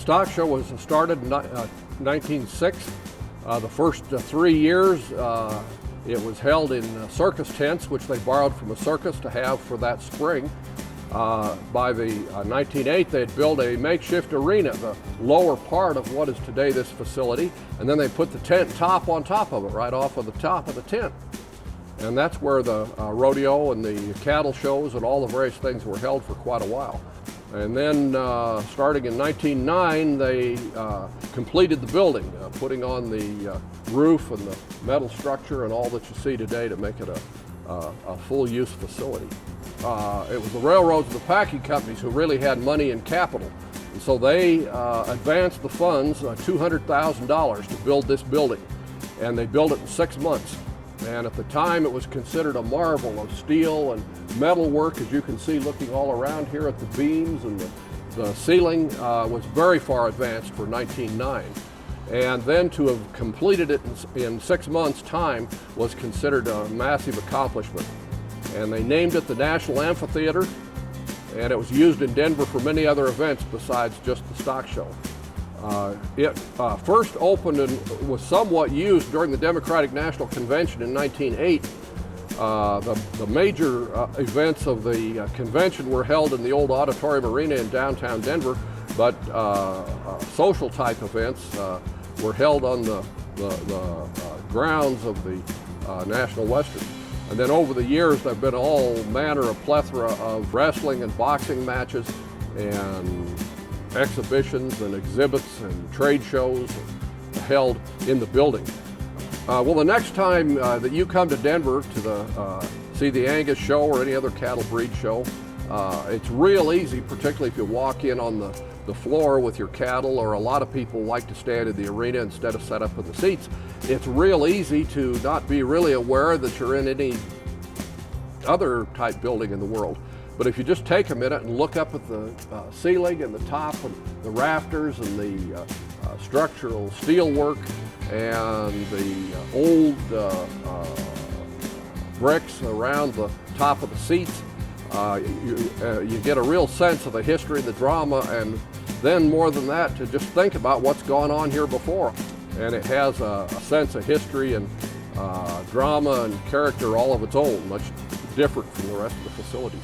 stock show was started in 1906. The first 3 years it was held in circus tents, which they borrowed from a circus to have for that spring. By the 1908, they had built a makeshift arena, the lower part of what is today this facility, and then they put the tent top on top of it, right off of the top of the tent. And that's where the rodeo and the cattle shows and all the various things were held for quite a while. And then starting in 1909, they completed the building, putting on the roof and the metal structure and all that you see today to make it a full-use facility. It was the railroads and the packing companies who really had money and capital. And so they advanced the funds, $200,000 to build this building. And they built it in 6 months. And at the time, it was considered a marvel of steel and metal work, as you can see looking all around here at the beams, and the ceiling was very far advanced for 1909. And then to have completed it in 6 months' time was considered a massive accomplishment. And they named it the National Amphitheatre, and it was used in Denver for many other events besides just the stock show. It first opened and was somewhat used during the Democratic National Convention in 1908. The major events of the convention were held in the old Auditorium Arena in downtown Denver, but social type events were held on the grounds of the National Western. And then over the years, there have been all manner of plethora of wrestling and boxing matches and exhibitions and exhibits and trade shows held in the building. Well, the next time that you come to Denver to see the Angus show or any other cattle breed show, it's real easy, particularly if you walk in on the floor with your cattle, or a lot of people like to stand in the arena instead of set up in the seats. It's real easy to not be really aware that you're in any other type building in the world. But if you just take a minute and look up at the ceiling and the top and the rafters and the structural steel work and the old bricks around the top of the seats, you get a real sense of the history, the drama, and then more than that, to just think about what's gone on here before. And it has a sense of history and drama and character all of its own, much different from the rest of the facilities.